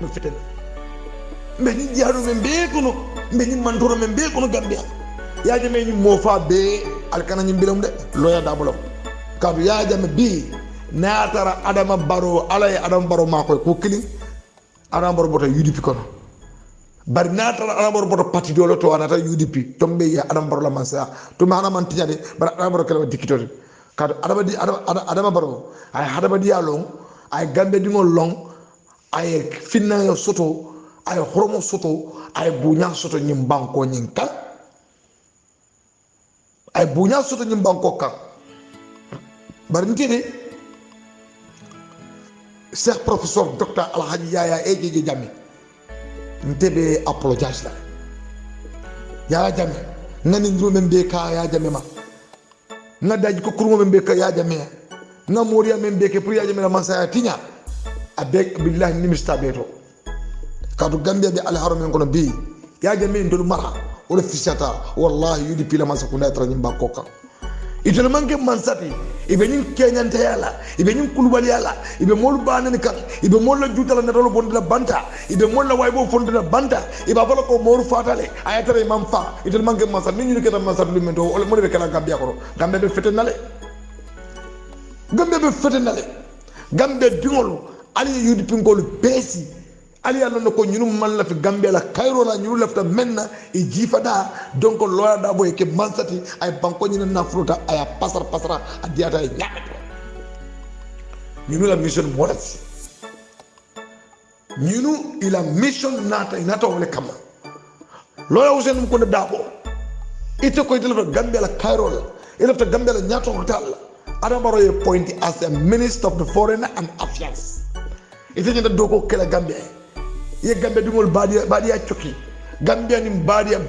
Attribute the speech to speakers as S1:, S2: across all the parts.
S1: no feten mbeni diaru men be kono mbeni mantoro men be kono Gambia yaaje men ni mofa be alkana ni mbilam de loya dabulam kadu yaaje me bi naatara Adama Barrow alay Adama Barrow makoy ko kili Adama Barrow boto UDP kono bari naatara Adama Barrow boto parti dolo to anata UDP tombe ya Adama Barrow la mansa to mana man tiñade bara Adama Barrow kala dikitore kadu Adama Barrow ay Adama Diallo ay Gambia dingol long ay finna yo soto ay horomo soto ay buña soto ñim banko ñin kan ay buña soto ñim banko kan bari ntide Cheikh professeur docteur Alhaji Yaya Ejeje Jammeh ntebe apologize la Yaya Jammeh ngani ndiro men be ka Yaya Jammeh ma nga daji ko kurmo men be ka Yaya Jammeh nga moriya men be ke pour Yaya Jammeh man sa tinya abek billahi ni mista beto kadu Gambia be al haramen kono bi Yaya Jammeh ndol mara wala fisata wallahi yudi pila man sa kunda tra nyimba koka itol manke mansati ibe nyin kenyante yala ibe nyin kulubali yala ibe mol banani kan ibe mol la jutala na dolo bondila banta ibe mol la waybo fondila banta ibe bala ko moru fatale ayatare mam fa itol manke mansati ni ñu keta mansati lu mento wala mo be kala Gambia ko Gambia be fetenale Gambia dingol ali yudi pingol besi ali yalla ko ñunu man la fi Gambia la Cairo la ñunu lafta menna e jifada donc loya da boy ke mansati ay banko ñina na fruta ay pasara a diata ay ñameto ñunu la mission modati ñunu ila mission nata wala kama loya usen ko da bo ite ko ite Gambia la Cairo la ilafta Gambia la ñato hotel Adama Barrow e point as a minister of the foreign and affairs ite ñanda doko kala Gambia ye Gambia dingol badia choki Gambia ni badia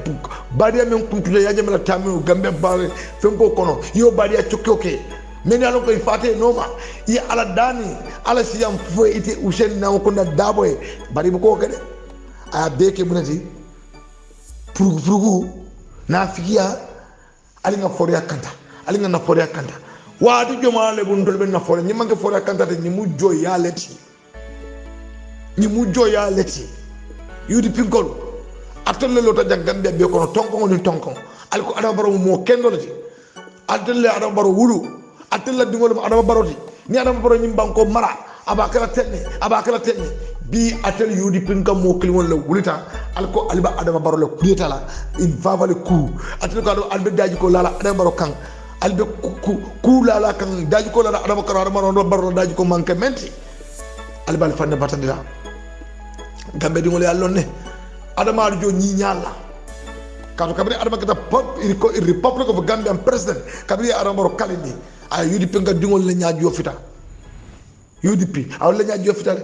S1: men kuntude yaje mala tamu Gambia bare fenko kono yo badia choki oke men alon ko ifate noma ye ala dani ala siyam fo ite usen na ko na daboy bari bu ko kede a beke munati purugu na fikia ali nga foria kanta ali nga na foria kanta waadu jomale bu ndol ben na foria ni manke foria kanta te ni mu joy ya leti ni mu joya leti yudi pinkol atelle lota Gambia be kono tonko ni tonko alko Adama Barrow mo kendo lati atelle Adama Barrow wulu atelle dingol Adama Barrow ti ni Adama Barrow ni banko mara abakala tenne bi atelle yudi pinkam mo kliwon la wulita alko alba Adama Barrow la kulita la in favor le coup atelle ko albe daji ko lala Adama Barrow kan albe ku lala kan daji ko lala Adama Barrow daji ko manke menti alba al fanne batandira Gambia dingol ya lonne Adama Arjo ñi ñalla kadu kabri Adama kata Republic of Gambian president kabri Adama Barrow kalini ay UDP nga dingol la ñaajo fita UDP aw la ñaajo fita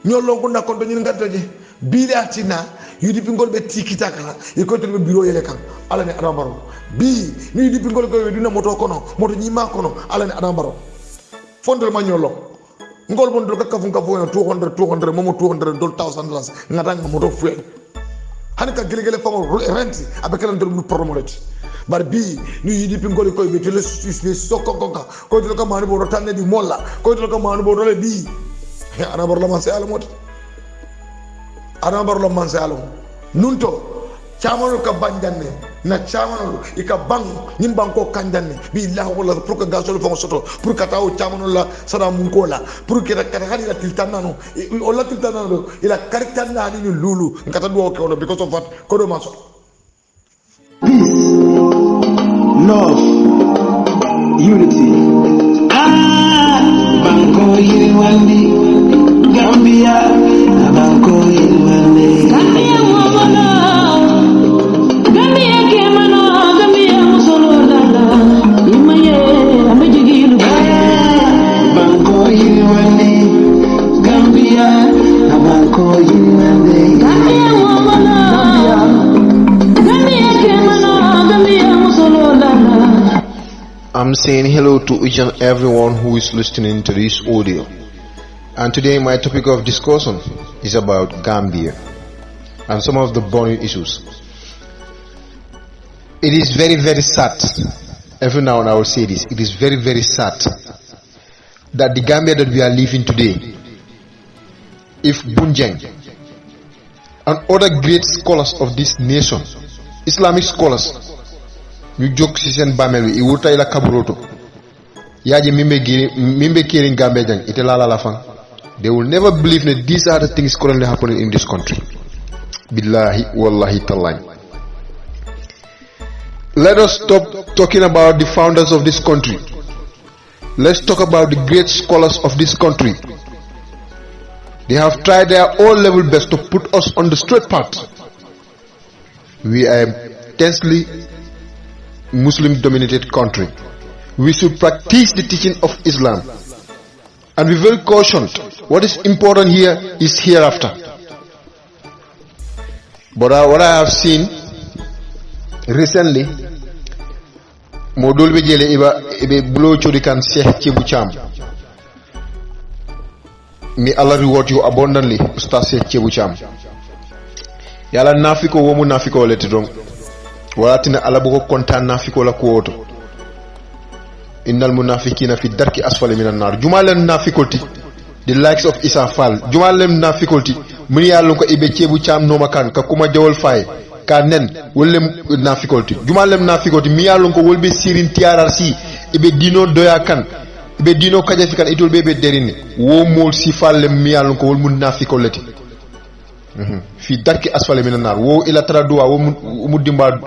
S1: ñolo ko nakon do ñu ngataje bi la tina UDP ngol be tikita kala e ko to be bureau yele kan ala ne Adama Barrow bi ni UDP ngol ko dina moto kono moto ñi ma kono ala ne Adama Barrow fondel ma ñolo ngol bon do kafu 200 momo $200 ngata moto fuel hanika gelegele famo renti abekala ndol promoleti bar bi ni yidi pingol ko be tele sokko ko to ko manu bo tanne di molla ko to ko manu bo dole bi Adama Barrow man sa alamot Adama Barrow man sa alam nunto chamano ka banjanne na chamano ika bang nyim banko kanjanne billahi wala pour que gasol fon soto pour que taw chamano la sada mun ko la pour que kata hali la tiltanano o la tiltanano ila karitanna ni lulu ngata do ko no because of what ko do maso
S2: peace love unity banko yirwandi Gambia banko yirwandi Gambia mama
S3: I'm saying hello to each and everyone who is listening to this audio. And today my topic of discussion is about Gambia and some of the burning issues. It is very, very sad. Every now and I will say this. It is very, very sad that the Gambia that we are living today, if Bunjang and other great scholars of this nation, Islamic scholars, ñu jóg ci seen bàmmeel wi iwu tay la kaburoto yaaji mimbe kiring Gambia jang ite la fang. They will never believe that these are the things currently happening in this country. Billahi wallahi tallahi. Let us stop talking about the founders of this country. Let's talk about the great scholars of this country. They have tried their all level best to put us on the straight path. We are a tensely Muslim dominated country. We should practice the teaching of Islam and be very cautioned. What is important here is hereafter. But what I have seen recently, modul be jele ibe blow chodikan Sheikh Chebu Cham. May Allah reward you abundantly, Ustaz Sheikh Chebu Cham. Yala nafiko womu nafiko leti dong. Walatina Allah boko kontan nafiko la kuoto. Innal munafiqina fi darki asfali minan nar. Jumalem nafikolti, the likes of Isa Fall. Jumalem nafikolti, muni yalon ko ibe Chebu Cham no makan ka kuma jawol fay ka nen wolem nafikolti. Jumalem nafikolti mi yalon ko wolbe sirin TRRC ibe dino doya kan. Ibe dino kajafi kan itol bebe derini. Wo mol si fallem mi yalon ko wol munafikolti. Fi darki asfali minan nar. Wo ila tradua wo mu dimba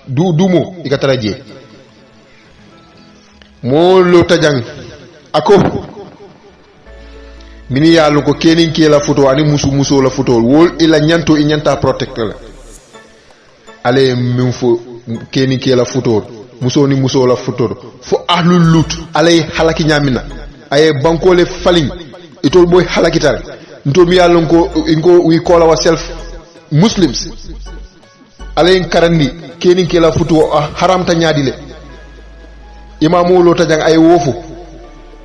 S3: dumo ikatara je. Mo lo tajang ako mini yalu ko kenin ke la photo ani musu la photo wol ila nyanto i nyanta protector la ale min fo kenin ke la photo muso la photo fo ahlul lut ale halaki nyamina ay bankole falling itol boy halakital nto mi yalu ko ingo we call ourselves Muslims ale karandi kenin ke la photo haramta nyaadile imamu lo tajang ay wofu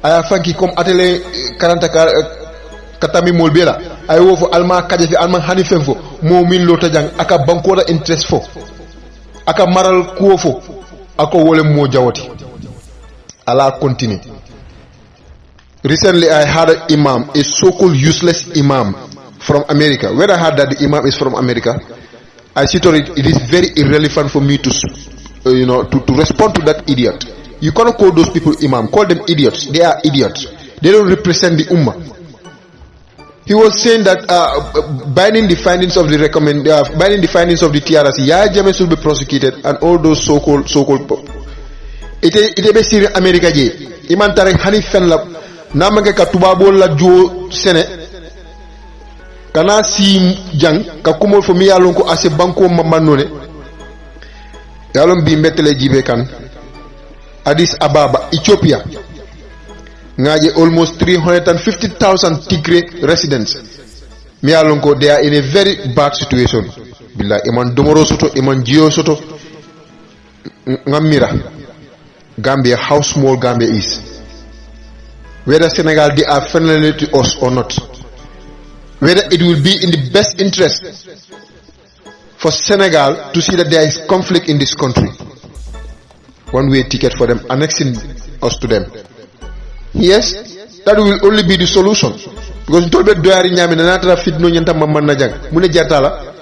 S3: aya fanki comme atele 40 katami molbela ay wofu alma kaje fi alma hani femfo mo min lo tajang aka banko da interest fo aka maral kuofo ako wole mo jawati ala continue. Recently I had an imam, a so-called useless imam from America. When I heard that the imam is from America, I see it is very irrelevant for me to to respond to that idiot. You cannot call those people imam. Call them idiots. They are idiots. They don't represent the ummah. He was saying that binding the findings of the binding the findings of the TRC, Yahya Jammeh should be prosecuted, and all those so-called. Ite be siri America je. Iman tare hani fen la namage ka tubabo la jo sene. Kana si jang ka kumol fo mi yalon ko ase banko mamanone. Yalon bi metele jibe kan. Addis Ababa, Ethiopia. Ngaje almost 350,000 Tigray residents. Mialonko, they are in a very bad situation. Bila iman domoro soto, iman jio soto. Ngamira. Gambia, how small Gambia is. Whether Senegal, they are friendly to us or not. Whether it will be in the best interest for Senegal to see that there is conflict in this country. One-way ticket for them, annexing us to them. Yes, that will only be the solution. Because tobe doyari nyami na natara fitno nyanta mamman na jang. Mune jatala.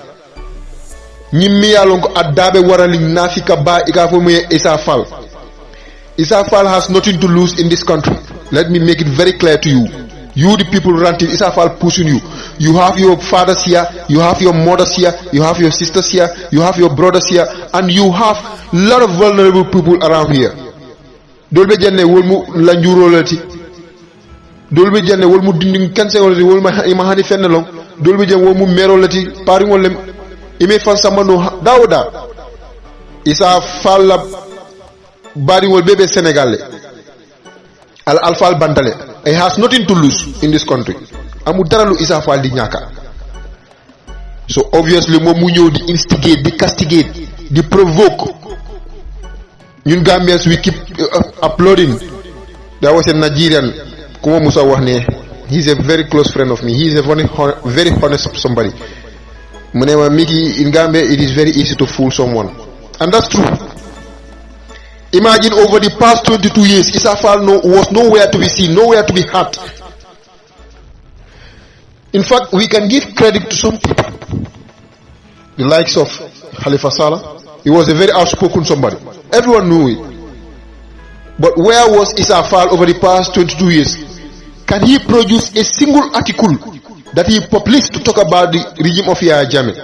S3: Nyimmi yalonko adabe warali nafika ba ikafo muye Isa Fall. Isa Fall has nothing to lose in this country. Let me make it very clear to you. You the people ranting, Isa Fall pushing you. You have your fathers here, you have your mothers here, you have your sisters here, you have your brothers here, and you have a lot of vulnerable people around here. Dolbe jenne wolmu lanjuro lati. Dolbe jenne wolmu dinding kanse lati wolmu imahani fennelong. Dolbe jenne wolmu mero lati pari wolem ime fan samano dawda. Isa Fall bari wol bebe Senegal. Al Alfal Bantale. It has nothing to lose in this country. Amu dara lu Isa Fall di ñaka. So obviously mo mu ñew di instigate, di castigate, di provoke. Ñun Gambians we keep applauding. There was a Nigerian kuma Musa wax ne, he's a very close friend of me. He is a very honest somebody. Munema Miki, in Gambia it is very easy to fool someone. And that's true. Imagine over the past 22 years, Isa Fall was nowhere to be seen, nowhere to be heard. In fact, we can give credit to some people. the likes of Khalifa Saleh. He was a very outspoken somebody. Everyone knew it. But where was Issa Faal over the past 22 years? Can he produce a single article that he published to talk about the regime of Yahya Jammeh?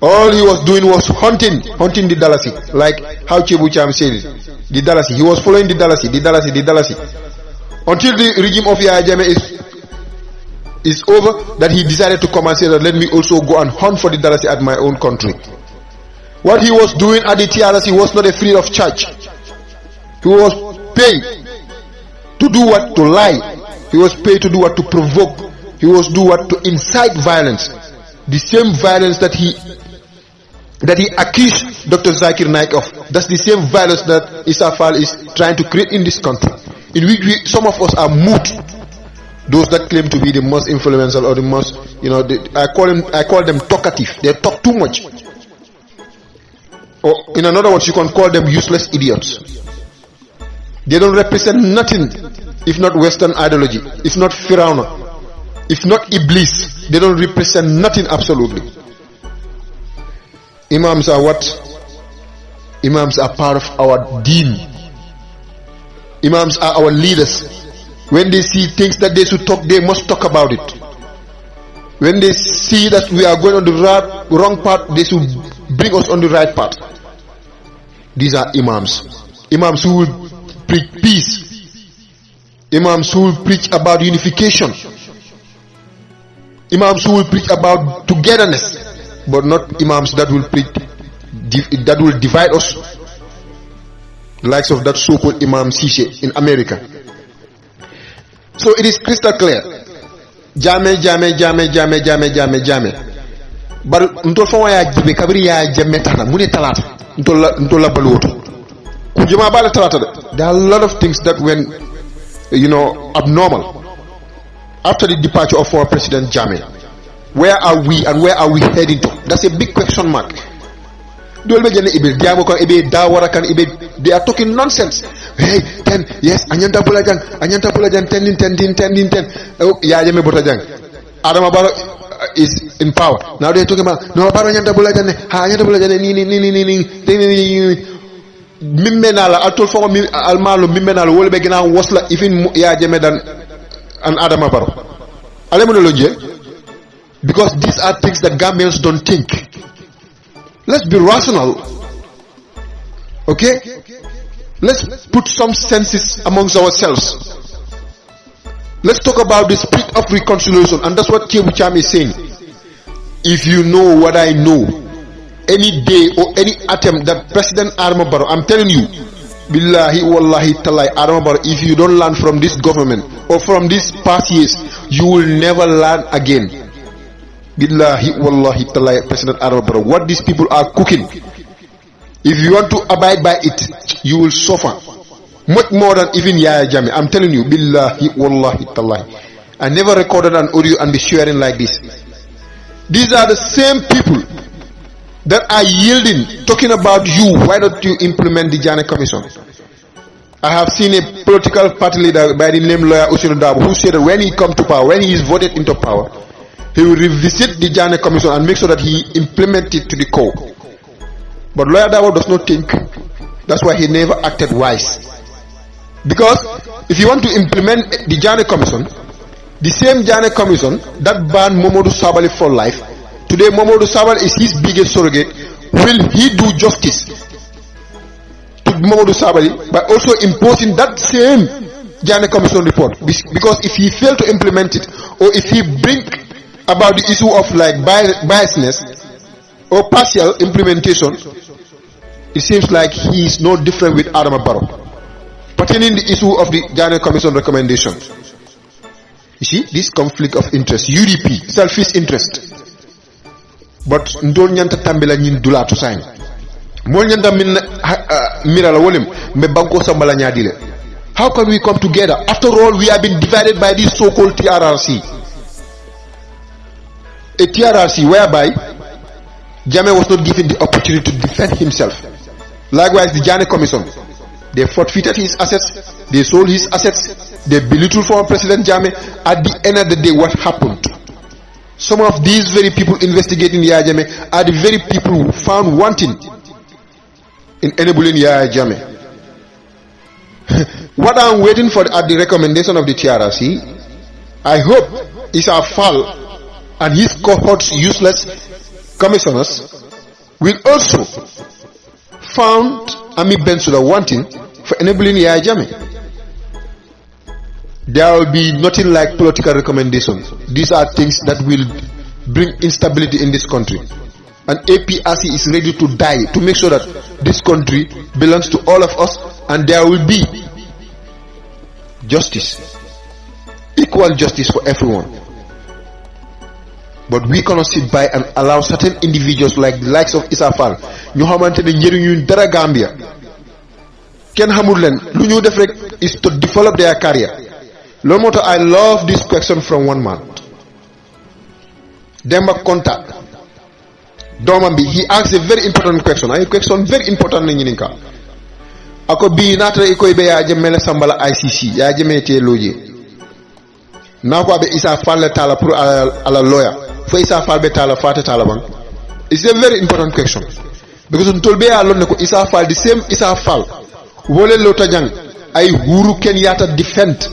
S3: All he was doing was hunting the Dalasi, like how Chebu Cham said it. The Dalasi. He was following the Dalasi. Until the regime of Yahya Jammeh is over, that he decided to come and say that let me also go and hunt for the Dalasi at my own country. What he was doing at the TRC was not a free of charge. He was paid to do what? To lie. He was paid to do what? To provoke. He was do what? To incite violence. The same violence that he accused Dr. Zakir Naik of. That's the same violence that Issa Faal is trying to create in this country, in which some of us are moved. Those that claim to be the most influential or the most, I call them talkative. They talk too much. Or in other words, you can call them useless idiots. They don't represent nothing if not Western ideology, if not Firauna, if not Iblis. They don't represent nothing absolutely. Imams are what? Imams are part of our deen. Imams are our leaders. When they see things that they should talk, they must talk about it. When they see that we are going on the wrong path, they should bring us on the right path. These are Imams. Imams who will preach peace. Imams who will preach about unification. Imams who will preach about togetherness, but not Imams that will preach that will divide us. The likes of that so-called Imam Sishe in America. So it is crystal clear. Jammeh. But ntol fa waya jibe kabri ya jamme tana mune talata ntol la baluto ku jama bala talata. There are a lot of things that went abnormal after the departure of our President Jammeh. Where are we and where are we heading to? That's a big question mark. They are talking nonsense. Hey, 10, yes, Anyanta Bulajan, 10. Oh, yeah, Jame Botajang. Adama Barrow is in power. Now they're talking about no Barrow Anyanta Bulajan, Anyanta Bulajan, Mimmenala, I told for Almalo, Mimmenala, will begin now, was like even Ya Jame than an Adama Barrow. Alemonology, because these are things that Gambians don't think. Let's be rational. Okay? Let's put some senses amongst ourselves. Let's talk about the spirit of reconciliation, and that's what Chebu Cham is saying. If you know what I know, any day or any attempt that President Adama Barrow, I'm telling you, billahi wallahi talai, Adama Barrow, if you don't learn from this government or from these past years, you will never learn again. Billahi wallahi talai, President Adama Barrow, what these people are cooking, if you want to abide by it, you will suffer much more than even Yahya Jammeh. I'm telling you, billahi wallahi talai. I never recorded an audio and be sharing like this. These are the same people that are yielding, talking about you. Why don't you implement the Jammeh Commission? I have seen a political party leader by the name lawyer Usinu Dabo who said that when he comes to power, when he is voted into power, he will revisit the Jammeh Commission and make sure that he implements it to the core. But lawyer Dabo does not think. That's why he never acted wise. Because if you want to implement the Jammeh Commission, the same Jammeh Commission that banned Momodou Sabally for life, today Momodou Sabally is his biggest surrogate. Will he do justice to Momodou Sabally by also imposing that same Jammeh Commission report? Because if he failed to implement it, or if he bring about the issue of like biasness or partial implementation, it seems like he is no different with Adama Barrow pertaining the issue of the Jammeh Commission recommendations. You see, this conflict of interest, UDP, selfish interest. But ndol nyanta tambela nyin dula to sign. Mo nyanta mira la wolim me banko sambala nyadile. How can we come together? After all, we have been divided by this so-called TRRC. A TRRC whereby Jammeh was not given the opportunity to defend himself. Likewise, the Jammeh Commission, they forfeited his assets, they sold his assets, they belittled former President Jammeh. At the end of the day, what happened? Some of these very people investigating Yahya Jammeh are the very people who found wanting in enabling Yahya Jammeh. What I'm waiting for at the recommendation of the TRRC, I hope Issa Fall and his cohort's useless commissioners will also found Ami Bensouda wanting for enabling Yahya Jammeh. There will be nothing like political recommendations. These are things that will bring instability in this country. And APRC is ready to die to make sure that this country belongs to all of us and there will be justice, equal justice for everyone. But we cannot sit by and allow certain individuals like the likes of Issa Fall ñu xamantene njëriñu dara Gambia kenn xamul leen lu ñu def rek is to develop their career. Loolu moo tax I love this question from one man. Demba Konta doomam bi he asked a very important question. A question very important na ñininka ako bi nata ikoy be ya jemele sambala ICC ya jemete loje na ko be Issa Fall tala pour ala lawyer fo Issa Fall be tala fata tala bang. It's a very important question because ntolbe ya lon ne ko Issa Fall the same Issa Fall wole lota jang ay huru ken yata defend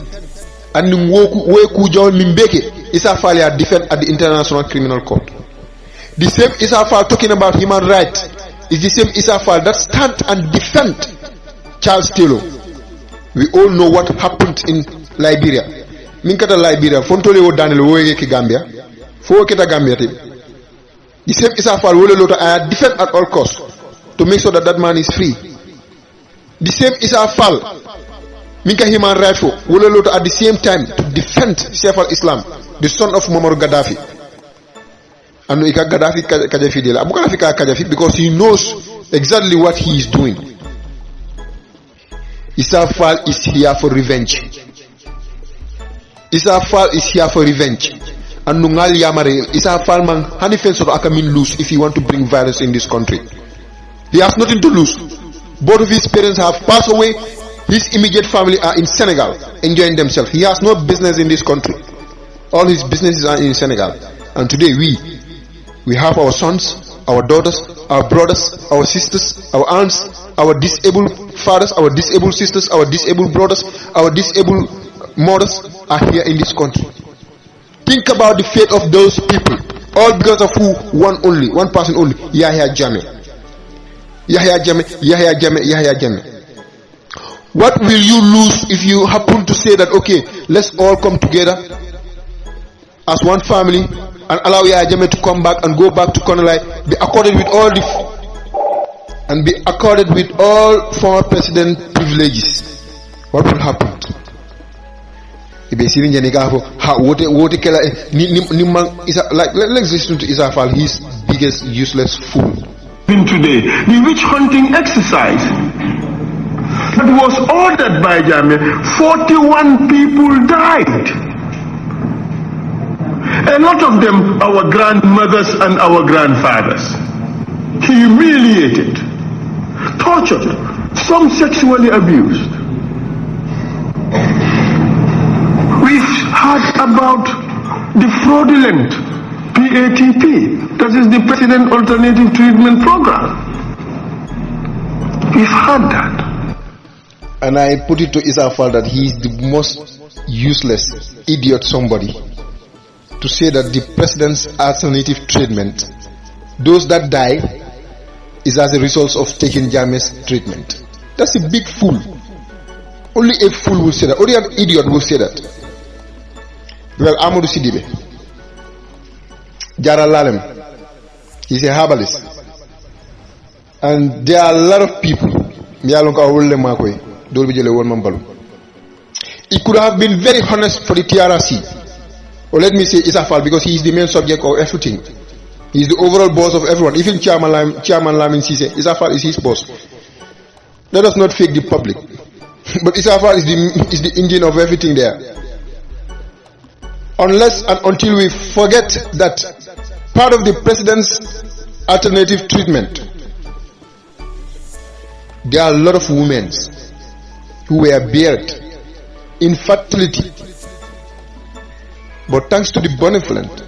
S3: and woku jaw mimbeke Issa Fall ya defend at the International Criminal Court. The same Issa Fall talking about human rights is the same Issa Fall that stand and defend Charles Taylor. We all know what happened in Liberia. Minkata Liberia fontole wo danel wo yeke Gambia fo keta Gambia te. The same Issa Fall wole lota I defend at all costs to make sure that that man is free. The same Issa Fall Minka human rights for wole lota at the same time to defend Saif al-Islam, the son of Muammar Gaddafi. And Ika Gaddafi Kajafi de la Abu Gaddafi Kajafi because he knows exactly what he is doing. Issa Fall is here for revenge. Issa Fall is here for revenge. And Nungal Yamare, Issa Fall man, Hanifenso Akamin lose if he want to bring violence in this country. He has nothing to lose. Both of his parents have passed away. His immediate family are in Senegal, enjoying themselves. He has no business in this country. All his businesses are in Senegal. And today we have our sons, our daughters, our brothers, our sisters, our aunts, our disabled fathers, our disabled sisters, our disabled brothers, our disabled mothers are here in this country. Think about the fate of those people, all because of one person only, Yahya Jammeh. Yahya Jammeh, Yahya Jammeh, Yahya Jammeh. What will you lose if you happen to say that, okay, let's all come together as one family and allow Yahya Jammeh to come back and go back to Konolai, be accorded with all former president privileges? What will happen? Let's listen to Issa Fall, his biggest useless fool.
S4: Today, the witch hunting exercise that was ordered by Jammeh, 41 people died. A lot of them our grandmothers and our grandfathers. Humiliated, tortured, some sexually abused. We've heard about the fraudulent PATP, that is the President Alternative Treatment Program. We've heard that.
S3: And I put it to Issa Fall that he is the most useless idiot somebody to say that the president's alternative treatment, those that die, is as a result of taking Jammeh's treatment. That's a big fool. Only a fool will say that. Only an idiot will say that. Well, Amadou Sidibe, Jara Lalem, he's a herbalist. And there are a lot of people. It could have been very honest for the TRRC. Or let me say Issa Fall, because he is the main subject of everything. He is the overall boss of everyone. Even Chairman Lamin Sise, Issa Fall is his boss. Let us not fake the public. But Issa Fall is the engine of everything there. Unless and until we forget that part of the president's alternative treatment, there are a lot of women who were buried in fertility. But thanks to the benevolent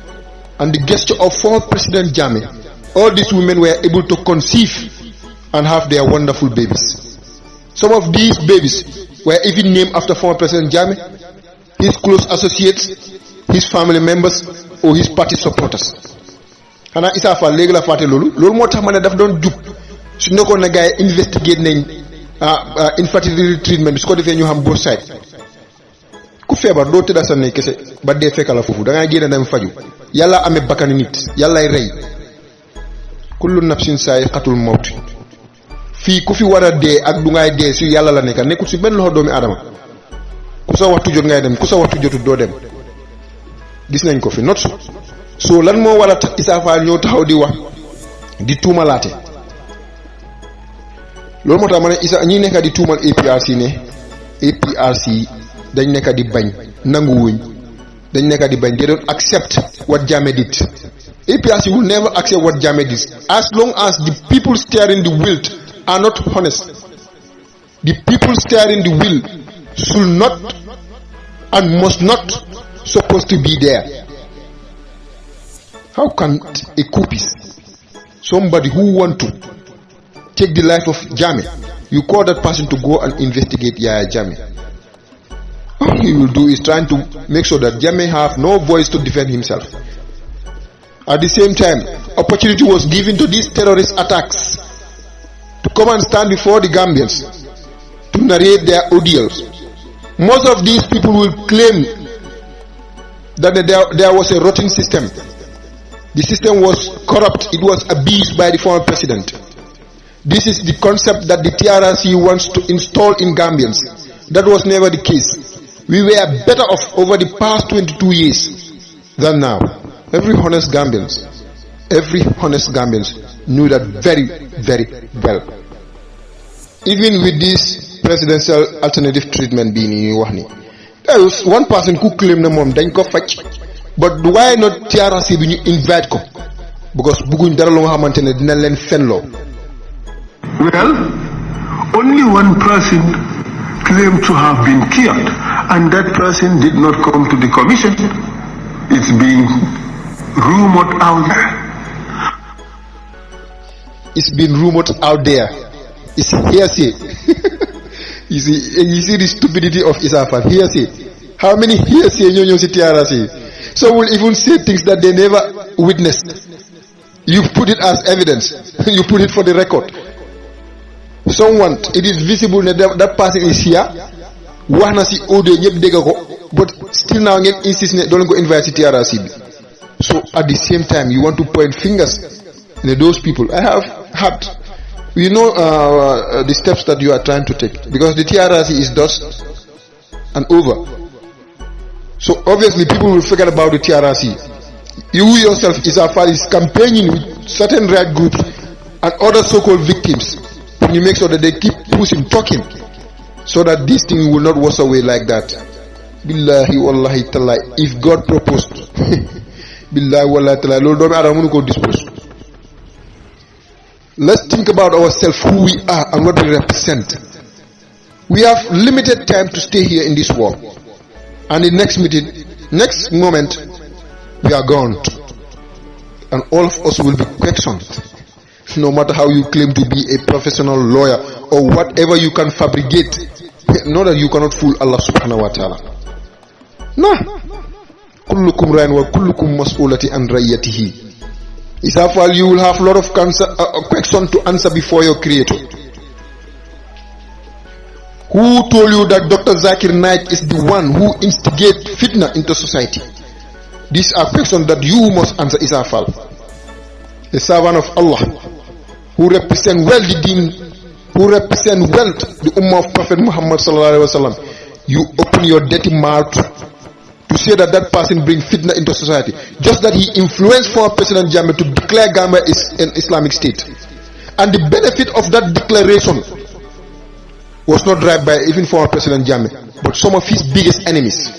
S3: and the gesture of former President Jammeh, all these women were able to conceive and have their wonderful babies. Some of these babies were even named after former President Jammeh, his close associates, his family members, or his party supporters. xanaa Issa Fall léegi la fàtte loolu moo tax ma ne daf doon jub su nekkoon na gars yi investigate nañ infertility treatment bi su ko defee ñu xam both side. ku feebar doo tëdda sa ne kese ba dee fekka la foofu da ngay génn dem faju yàlla amee bakkani nit yàllaay rey kullu nafsin saa'iqatul mawt. fii ku fi war a dee ak du ngay dee si yàlla la nekka nekkul si benn loxo doomi aadama ku sa waxtu jot ngay dem ku sa waxtu jotut doo dem gis nañ ko fi not so lan moo war a tax Issa Fall ñëw taxaw di wax di tuumalaate loolu moo tax ma ne Issa ñi nekka di tuumal APRC ne APRC dañ nekka di bañ nanguwuñ dañ nekka di bañ they don't accept what Jammeh did. APRC will never accept what Jammeh did as long as the people steering the wheel are not honest. The people steering the wheel should not and must not supposed to be there. How can a coupist, somebody who want to take the life of Jammeh, you call that person to go and investigate Yahya Jammeh? All he will do is trying to make sure that Jammeh have no voice to defend himself. At the same time, opportunity was given to these terrorist attacks to come and stand before the Gambians to narrate their ordeals. Most of these people will claim that there was a rotten system. The system was corrupt, it was abused by the former president. This is the concept that the TRRC wants to install in Gambians. That was never the case. We were better off over the past 22 years than now. Every honest Gambians knew that very, very well. Even with this presidential alternative treatment being in Wahni, there was one person who claimed the mom dañ ko faj. But why not TRRC bi ñu invite ko because bëgguñ dara lu nga xamante ne dina leen fenloo.
S4: Well, only one person claimed to have been killed, and that person did not come to the commission. It's being rumored out there.
S3: It's been rumored out there. It's hearsay. you see the stupidity of Issa Fall. Hearsay. How many hearsay ñoo ci TRRC? Some will even say things that they never witnessed. You put it as evidence. You put it for the record. Someone, it is visible that person is here. Wax na ci audio ñëpp dégg ko, but still now ngeen insist ne doo leen ko invite ci TRRC bi. So at the same time, you want to point fingers at those people. I have had, the steps that you are trying to take, because the TRRC is dust and over. So obviously people will forget about the TRRC. You yourself, Issa Fall, is campaigning with certain right groups and other so-called victims. And you make sure that they keep pushing, talking, so that this thing will not wash away like that. Billahi wallahi ta'ala, if God proposed, billahi wallahi ta'ala, Lord Dome Adam will go dispose. Let's think about ourselves, who we are and what we represent. We have limited time to stay here in this world. And the next moment, we are gone. And all of us will be questioned. No matter how you claim to be a professional lawyer or whatever you can fabricate, know that you cannot fool Allah subhanahu wa ta'ala. No. Kullukum ra'in wa kullukum mas'ulati an ra'iyatihi. Issa Fall, you will have a lot of questions to answer before your creator. Who told you that Dr. Zakir Naik is the one who instigated fitna into society? These are questions that you must answer, Issa Fall. The servant of Allah, who represent well the deen, who represent well the ummah of Prophet Muhammad sallallahu alaihi wasallam. You open your dirty mouth to say that person bring fitna into society. Just that he influenced former President Jammeh to declare Gambia is an Islamic state. And the benefit of that declaration was not derived by even former President Jammeh, but some of his biggest enemies.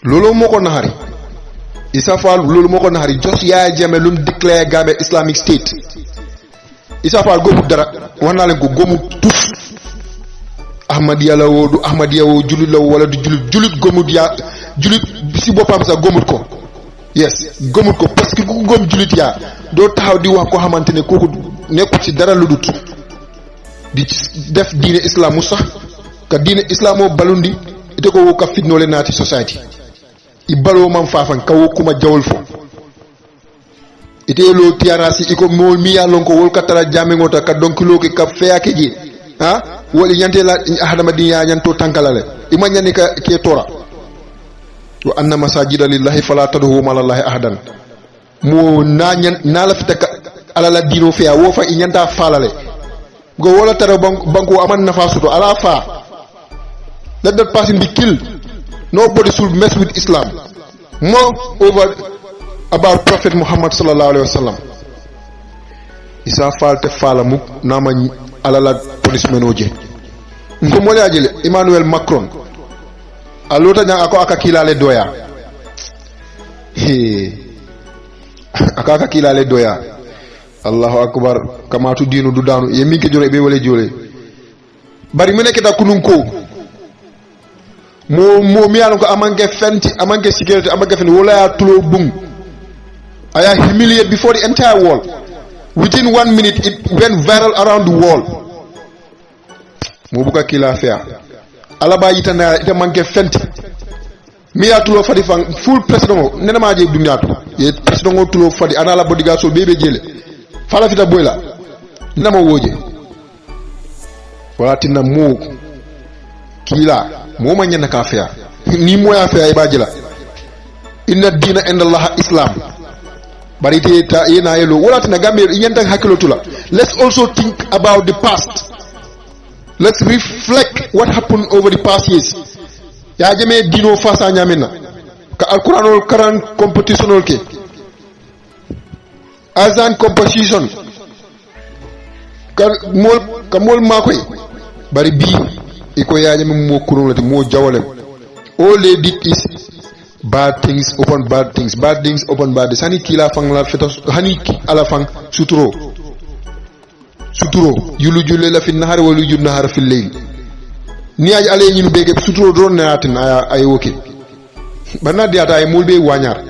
S3: Lolo moko nahari. Issa Fall lolo moko nahari. Just Yahya Jammeh lum declare Gambia Islamic state. Issa Fall gomu dara. Wana len ko gomu tous. Ahmadiyya la wo du Ahmadiyya wo julit la wala du julit gomu dia julit si bopam sa gomut ko. yes gëmul ko parce que ku gëm julit yaa doo taxaw di wax koo xamante ne kooku nekkul ci dara lu dut di def diine islam mu sax ka diine islam o balundi ite ko wo ka fitnole naati society i baloo man faafan ka wo kuma jawol fo ite lo tiarasi iko mol mi ya lon ko wol ka tara jamengota ka donkilo ke ka feyake je ha woli nyante la ahadama di ya nyanto tankalale ima nyani ka ke tora wa anna masajida lillahi fala tad'u ma lillahi ahadan mo na la fitaka ala la dino fiya wo fa nyanta falale go wala tara banko aman nafa suto ala fa let that person be killed. Nobody should mess with Islam more over about Prophet Muhammad sallallahu alaihi wasallam. Isa falte fala muk nama alala policeman oje ngo mole ajele Emmanuel Macron alota nyang ako akakilale doya aka kilale doya Allahu akbar kama tu dinu du danu ye minke jore be wala jole bari mu nekk da kunun ko mo mi yalon ko amanke fenti amanke security amanke fenti wala ya tulo bung aya humiliate before the entire world. Within 1 minute it went viral around the world. Mo buka kila affaire alaba yitana ita manke fenti mi ya tulo fadi fan full president nena ma je dunya to ye president tulo fadi anala bodyguard sol bebe jele fala fita boyla na mo woje wala tinna mo kila mo ma nyana ka affaire ni mo ya affaire ba jela inna dina inda Allah Islam barite ta yena yelo wala tinna gambe nyanta hakilo tula. Let's also think about the past. Let's reflect what happened over the past years. Ya jeme dino fasa nyamena ka alquranol karan competitionol ke azan composition ka mol makoy bari bi iko ya jeme mo kurulati mo jawale all they did is bad things upon bad things upon bad things. Hani kila fang la fetos hani ala fang suturo yulujul la fi nahar wa yulujul nahar fi layl ni aj ale ñinu bege suturo don natin ay woke banna diata ay mulbe wañar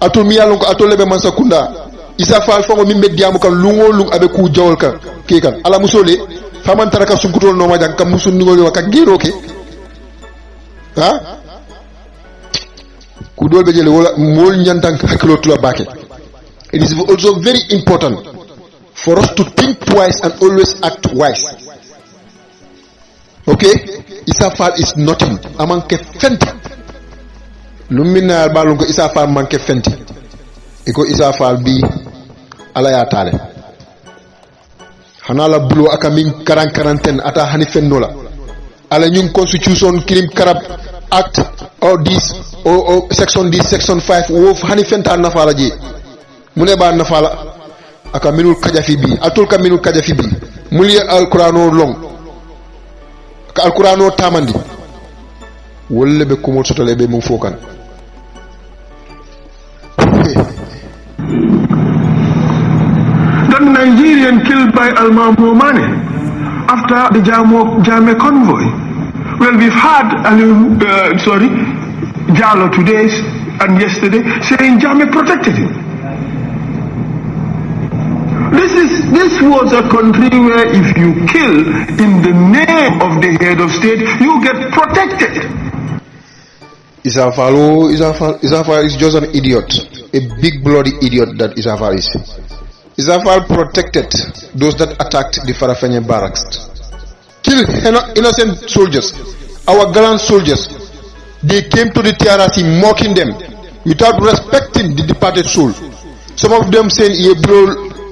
S3: atul mi yalon ko atole be man sakunda isa fal fango mi meddiamu kan lungo lung abe ku jawol kan ke kan ala musole faman taraka sunkutol no majang kam musun ni ngol ka giro ke ha ku dolbe jele wala mol nyantan hakilo tula bake. It is also very important for us to think twice and always act wise. Okay? Isafal is nothing. Amanke fenti. Lumina balungo isafal manke fenti. Iko isafal bi ala ya tale. Hanala bulo akamin karanten ata hani fennola. Ala nyun constitution kilim karab act or this or section this section 5 wof hani fenta nafala ji. Mune ba nafala aka minul kajafi bi atul ka minul kajafi bi muli alqur'ano long ka alqur'ano tamandi wolle be ko mo sotale be mo fokan
S4: That Nigerian killed by Al-Mamou Mane after the Jame convoy. Well, we've had Jallo today and yesterday saying Jame protected him. This was a country where if you kill in the name of the head of state, you get protected.
S3: Isafal is just an idiot, a big bloody idiot that Isafal is. Isafal protected those that attacked the Farafenye barracks, killed innocent soldiers, our gallant soldiers. They came to the TRC mocking them without respecting the departed soul. Some of them saying,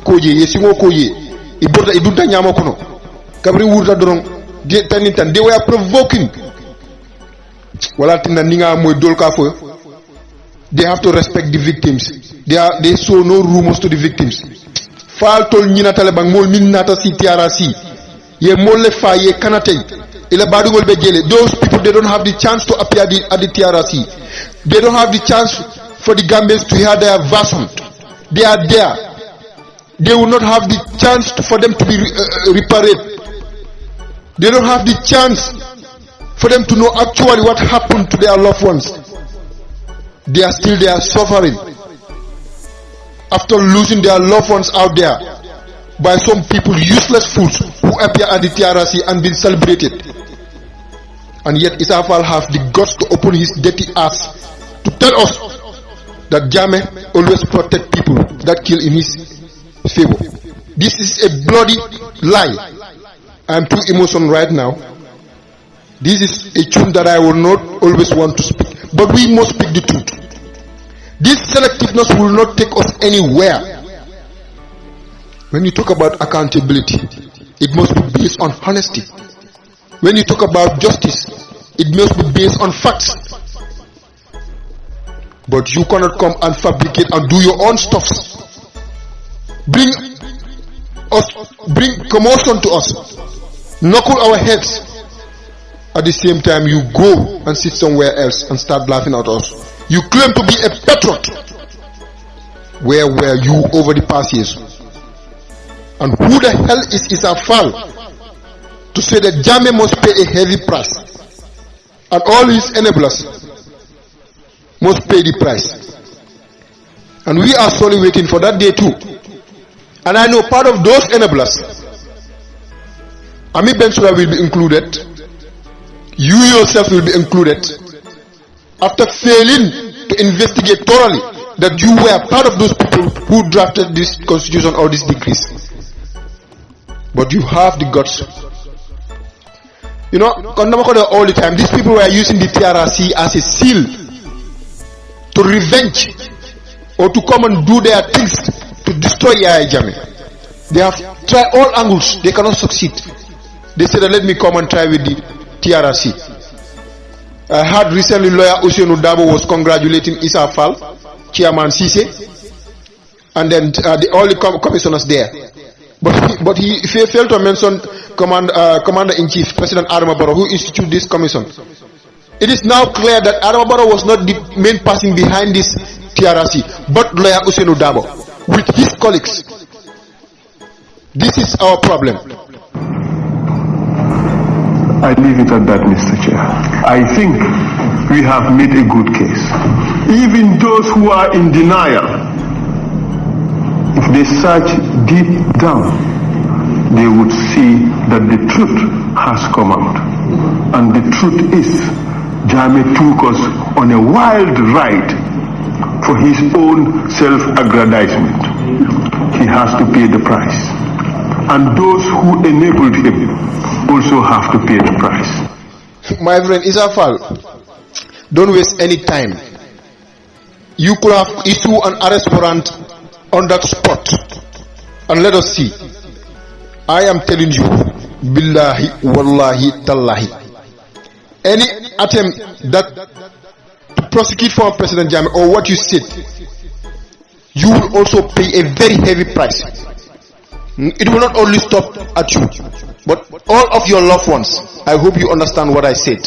S3: koje yesingo koje iborda idunta nyama kono kabri wurta doron de tanitan they were provoking wala tinna ninga moy dolka fo. They have to respect the victims. They show no rumors to the victims. Fal tol nyina talebang mol min nata si TRC ye mol le fa ye kanate ila badugol be jele. Those people, they don't have the chance to appear at the TRC. They don't have the chance for the Gambians to hear their version. They are there. They will not have the chance for them to be reparate. They don't have the chance for them to know actually what happened to their loved ones. They are still there suffering after losing their loved ones out there by some people, useless fools who appear at the TRC and been celebrated. And yet Issa Faal have the guts to open his dirty ass to tell us that Jammeh always protect people that kill in his favor. This is a bloody lie. I am too emotional right now. This is a tune that I will not always want to speak, but we must speak the truth. This selectiveness will not take us anywhere. When you talk about accountability, it must be based on honesty. When you talk about justice, it must be based on facts. But you cannot come and fabricate and do your own stuffs. Bring commotion to us. Knuckle our heads. At the same time, you go and sit somewhere else and start laughing at us. You claim to be a patriot. Where were you over the past years? And who the hell is Issa Faal to say that Jammeh must pay a heavy price and all his enablers must pay the price? And we are slowly waiting for that day too. And I know part of those enablers, Ami Bensouda will be included. You yourself will be included. After failing to investigate thoroughly that you were part of those people who drafted this constitution or these decrees. But you have the guts. You know, all the time, these people were using the TRC as a seal to revenge or to come and do their things to destroy Yahya Jammeh. They have tried all angles, they cannot succeed. They said, let me come and try with the TRC. I heard recently lawyer Ousainou Darboe was congratulating Issa Faal, Chairman Cissé, and then all the commissioners there. But he failed to mention Commander-in-Chief, President Adama Barrow, who instituted this commission. It is now clear that Adama Barrow was not the main person behind this TRC, but lawyer Ousainou Darboe with his colleagues. This is our problem.
S4: I leave it at that, Mr. Chair. I think we have made a good case. Even those who are in denial, if they search deep down, they would see that the truth has come out. And the truth is, Jammeh took us on a wild ride for his own self-aggrandizement. He has to pay the price. And those who enabled him also have to pay the price.
S3: My friend Issa Faal, don't waste any time. You could have issued an arrest warrant on that spot and let us see. I am telling you, billahi, wallahi, tallahi, any attempt that to prosecute former President Jammeh or what you said, you will also pay a very heavy price. It will not only stop at you, but all of your loved ones. I hope you understand what I said.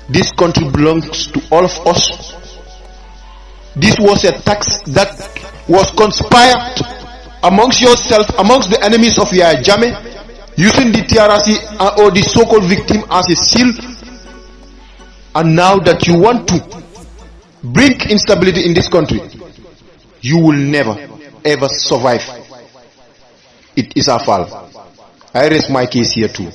S3: This country belongs to all of us. This was a tax that was conspired amongst yourself, amongst the enemies of Yahya Jammeh, using the TRC or the so-called victim as a seal. And now that you want to bring instability in this country, you will never ever survive. It is Issa Faal. I raise my case here too.